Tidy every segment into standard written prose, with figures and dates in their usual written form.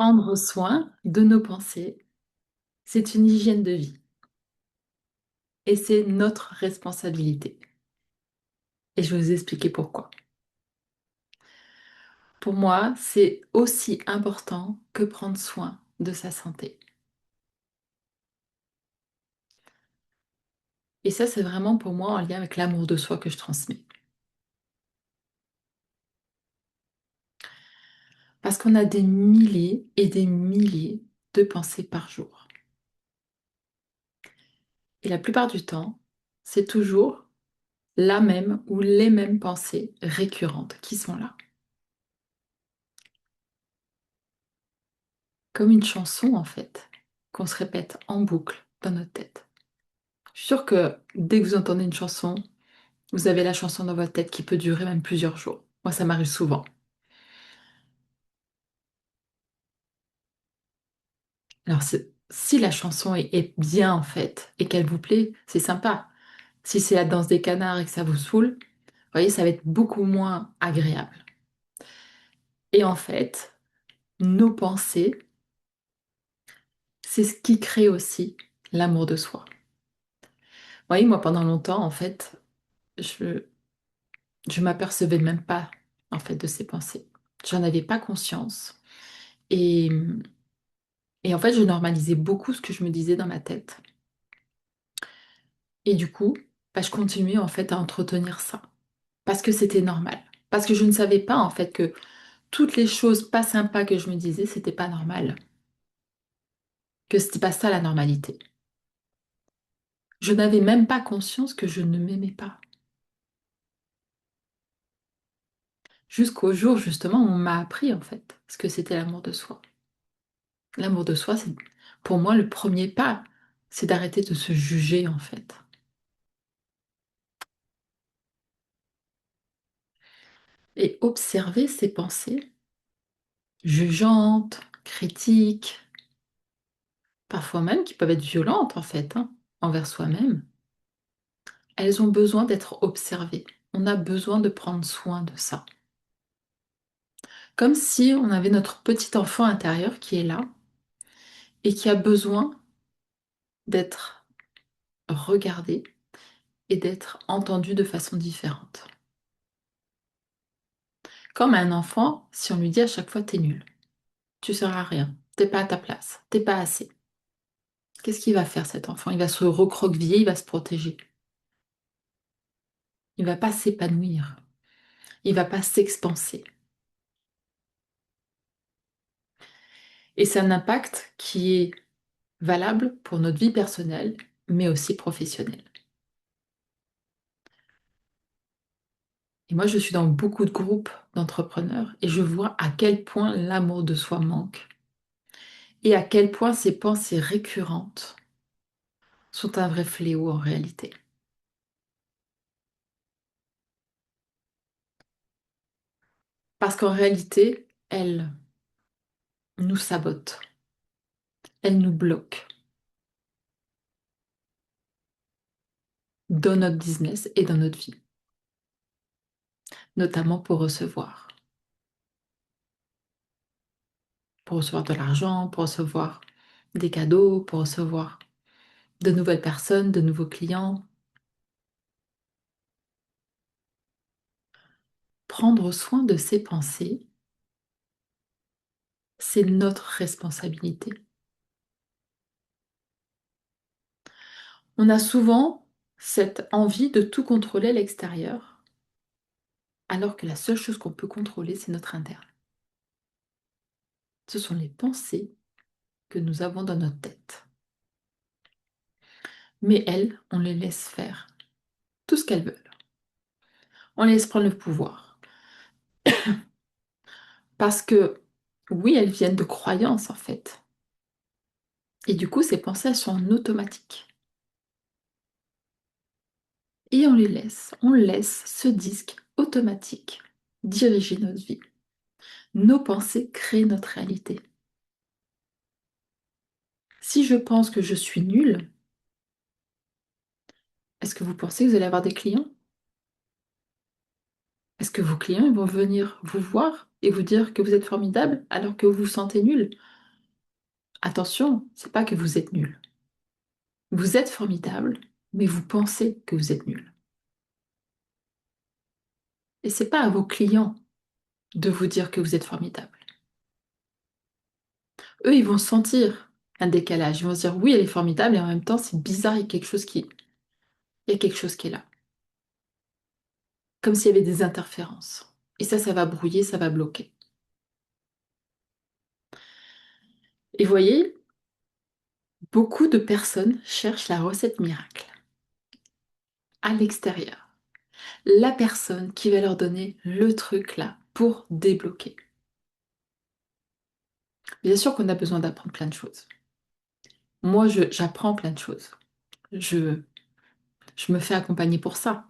Prendre soin de nos pensées, c'est une hygiène de vie et c'est notre responsabilité. Et je vais vous expliquer pourquoi. Pour moi, c'est aussi important que prendre soin de sa santé. Et ça, c'est vraiment pour moi en lien avec l'amour de soi que je transmets. Parce qu'on a des milliers et des milliers de pensées par jour. Et la plupart du temps, c'est toujours la même ou les mêmes pensées récurrentes qui sont là. Comme une chanson, en fait, qu'on se répète en boucle dans notre tête. Je suis sûre que dès que vous entendez une chanson, vous avez la chanson dans votre tête qui peut durer même plusieurs jours. Moi, ça m'arrive souvent. Alors, si la chanson est bien en fait et qu'elle vous plaît, c'est sympa. Si c'est la danse des canards et que ça vous saoule, vous voyez, ça va être beaucoup moins agréable. Et en fait, nos pensées, c'est ce qui crée aussi l'amour de soi. Vous voyez, moi, pendant longtemps, en fait, je je m'apercevais même pas en fait de ces pensées. J'en avais pas conscience. Et, et en fait, je normalisais beaucoup ce que je me disais dans ma tête. Et du coup, bah, je continuais en fait à entretenir ça. Parce que c'était normal. Parce que je ne savais pas en fait que toutes les choses pas sympas que je me disais, c'était pas normal. Que c'était pas ça la normalité. Je n'avais même pas conscience que je ne m'aimais pas. Jusqu'au jour justement où on m'a appris en fait ce que c'était l'amour de soi. L'amour de soi, c'est pour moi le premier pas, c'est d'arrêter de se juger en fait. Et observer ses pensées jugeantes, critiques, parfois même qui peuvent être violentes en fait, hein, envers soi-même. Elles ont besoin d'être observées. On a besoin de prendre soin de ça. Comme si on avait notre petit enfant intérieur qui est là et qui a besoin d'être regardé et d'être entendu de façon différente. Comme un enfant, si on lui dit à chaque fois t'es nul, tu sers à rien, t'es pas à ta place, t'es pas assez. Qu'est-ce qu'il va faire cet enfant? Il va se recroqueviller, il va se protéger. Il va pas s'épanouir. Il va pas s'expanser. Et c'est un impact qui est valable pour notre vie personnelle, mais aussi professionnelle. Et moi, je suis dans beaucoup de groupes d'entrepreneurs et je vois à quel point l'amour de soi manque et à quel point ces pensées récurrentes sont un vrai fléau en réalité. Parce qu'en réalité, elles nous sabotent, elles nous bloquent dans notre business et dans notre vie, notamment pour recevoir de l'argent, pour recevoir des cadeaux, pour recevoir de nouvelles personnes, de nouveaux clients. Prendre soin de ses pensées, c'est notre responsabilité. On a souvent cette envie de tout contrôler à l'extérieur, alors que la seule chose qu'on peut contrôler, c'est notre interne. Ce sont les pensées que nous avons dans notre tête. Mais elles, on les laisse faire tout ce qu'elles veulent. On les laisse prendre le pouvoir. Parce que, oui, elles viennent de croyances, en fait. Et du coup, ces pensées, elles sont en automatique. Et on laisse ce disque automatique diriger notre vie. Nos pensées créent notre réalité. Si je pense que je suis nulle, est-ce que vous pensez que vous allez avoir des clients? Est-ce que vos clients ils vont venir vous voir et vous dire que vous êtes formidable alors que vous vous sentez nul? Attention, c'est pas que vous êtes nul. Vous êtes formidable, mais vous pensez que vous êtes nul. Et c'est pas à vos clients de vous dire que vous êtes formidable. Eux, ils vont sentir un décalage. Ils vont se dire, oui, elle est formidable, et en même temps, c'est bizarre, il y a quelque chose qui est là. Comme s'il y avait des interférences. Et ça va brouiller, ça va bloquer. Et vous voyez, beaucoup de personnes cherchent la recette miracle à l'extérieur. La personne qui va leur donner le truc là pour débloquer. Bien sûr qu'on a besoin d'apprendre plein de choses. Moi, j'apprends plein de choses. Je, je me fais accompagner pour ça.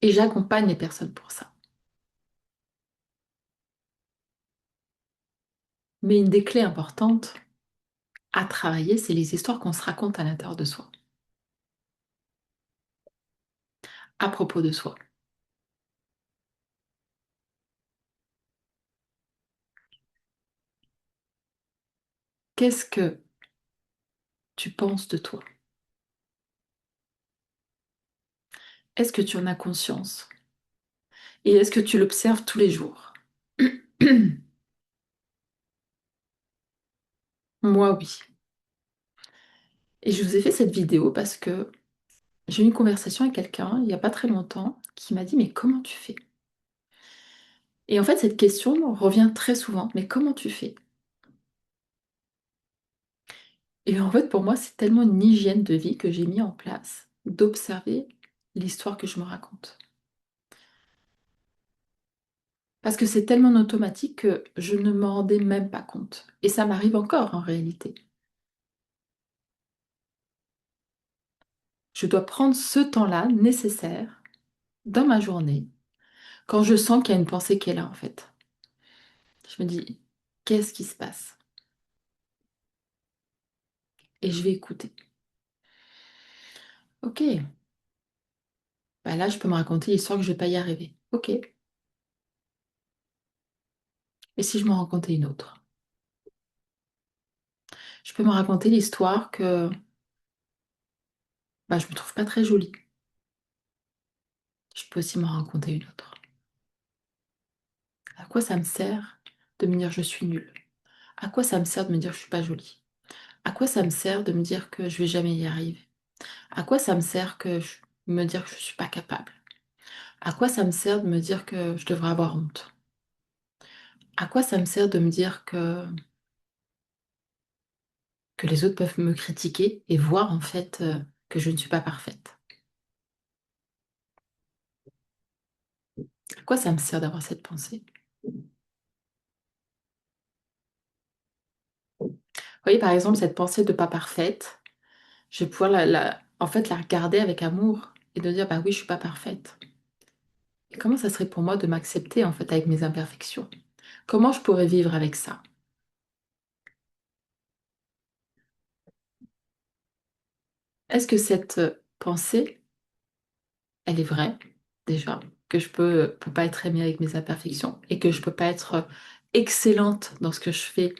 Et j'accompagne les personnes pour ça. Mais une des clés importantes à travailler, c'est les histoires qu'on se raconte à l'intérieur de soi, à propos de soi. Qu'est-ce que tu penses de toi? Est-ce que tu en as conscience? Et est-ce que tu l'observes tous les jours? Moi, oui. Et je vous ai fait cette vidéo parce que j'ai eu une conversation avec quelqu'un il n'y a pas très longtemps qui m'a dit, mais comment tu fais? Et en fait, cette question revient très souvent, mais comment tu fais? Et en fait, pour moi, c'est tellement une hygiène de vie que j'ai mis en place d'observer l'histoire que je me raconte. Parce que c'est tellement automatique que je ne m'en rendais même pas compte. Et ça m'arrive encore en réalité. Je dois prendre ce temps-là nécessaire dans ma journée quand je sens qu'il y a une pensée qui est là en fait. Je me dis, qu'est-ce qui se passe? Et je vais écouter. Ok, bah là je peux me raconter l'histoire que je ne vais pas y arriver. Ok, et si je m'en racontais une autre? Je peux me raconter l'histoire que bah, je me trouve pas très jolie. Je peux aussi m'en raconter une autre. À quoi ça me sert de me dire je suis nulle? À quoi ça me sert de me dire je suis pas jolie? À quoi ça me sert de me dire que je vais jamais y arriver? À quoi ça me sert me dire que je suis pas capable? À quoi ça me sert de me dire que je devrais avoir honte? À quoi ça me sert de me dire que les autres peuvent me critiquer et voir en fait que je ne suis pas parfaite? À quoi ça me sert d'avoir cette pensée? Vous voyez, par exemple, cette pensée de pas parfaite, je vais pouvoir en fait, la regarder avec amour et de dire, bah oui, je suis pas parfaite. Et comment ça serait pour moi de m'accepter en fait avec mes imperfections? Comment je pourrais vivre avec ça? Est-ce que cette pensée, elle est vraie, déjà, que je peux pas être aimée avec mes imperfections et que je peux pas être excellente dans ce que je fais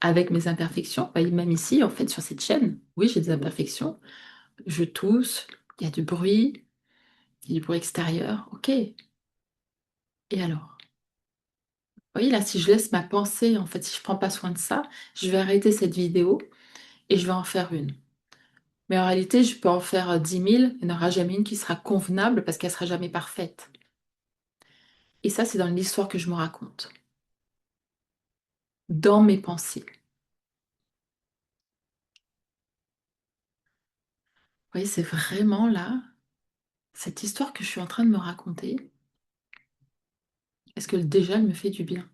avec mes imperfections? Bah, même ici, en fait, sur cette chaîne, oui, j'ai des imperfections. Je tousse, il y a du bruit extérieur, ok. Et alors? Vous voyez, là, si je laisse ma pensée, en fait, si je prends pas soin de ça, je vais arrêter cette vidéo et je vais en faire une. Mais en réalité, je peux en faire 10 000, il n'y en aura jamais une qui sera convenable parce qu'elle sera jamais parfaite. Et ça, c'est dans l'histoire que je me raconte, dans mes pensées. Vous voyez, c'est vraiment là, cette histoire que je suis en train de me raconter, est-ce que déjà elle me fait du bien?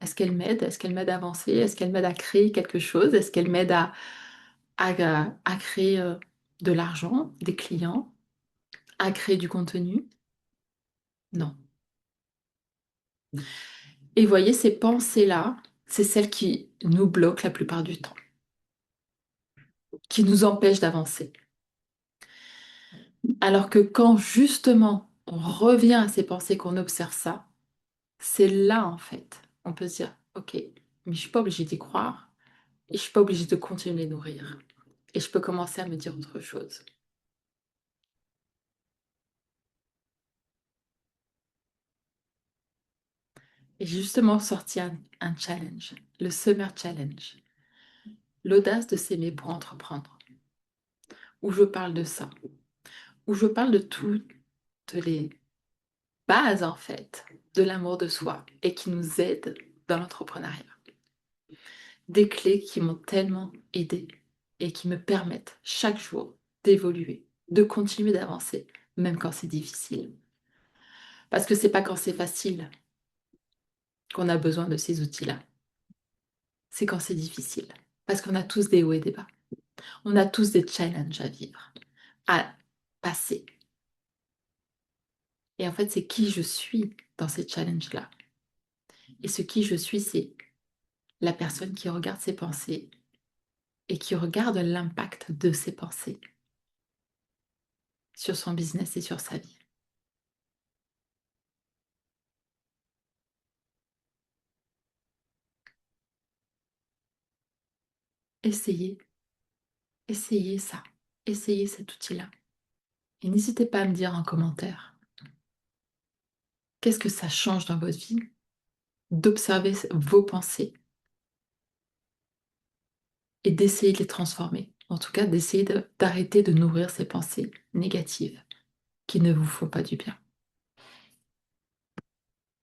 Est-ce qu'elle m'aide? Est-ce qu'elle m'aide à avancer? Est-ce qu'elle m'aide à créer quelque chose? Est-ce qu'elle m'aide à créer de l'argent, des clients, à créer du contenu? Non. Et vous voyez, ces pensées-là, c'est celles qui nous bloquent la plupart du temps, qui nous empêchent d'avancer. Alors que quand justement on revient à ces pensées, qu'on observe ça, c'est là en fait, on peut se dire, ok, mais je suis pas obligée d'y croire, Et je suis pas obligée de continuer de les nourrir. Et je peux commencer à me dire autre chose. Et j'ai justement sorti un challenge, le Summer Challenge, l'audace de s'aimer pour entreprendre, où je parle de ça, où je parle de toutes les bases en fait de l'amour de soi et qui nous aident dans l'entrepreneuriat. Des clés qui m'ont tellement aidée et qui me permettent chaque jour d'évoluer, de continuer d'avancer, même quand c'est difficile. Parce que c'est pas quand c'est facile qu'on a besoin de ces outils-là, c'est quand c'est difficile. Parce qu'on a tous des hauts et des bas. On a tous des challenges à vivre, à passer. Et en fait, c'est qui je suis dans ces challenges-là. Et ce qui je suis, c'est la personne qui regarde ses pensées et qui regarde l'impact de ses pensées sur son business et sur sa vie. Essayez, essayez ça, essayez cet outil-là. Et n'hésitez pas à me dire en commentaire qu'est-ce que ça change dans votre vie d'observer vos pensées et d'essayer de les transformer. En tout cas, d'essayer d'arrêter de nourrir ces pensées négatives qui ne vous font pas du bien.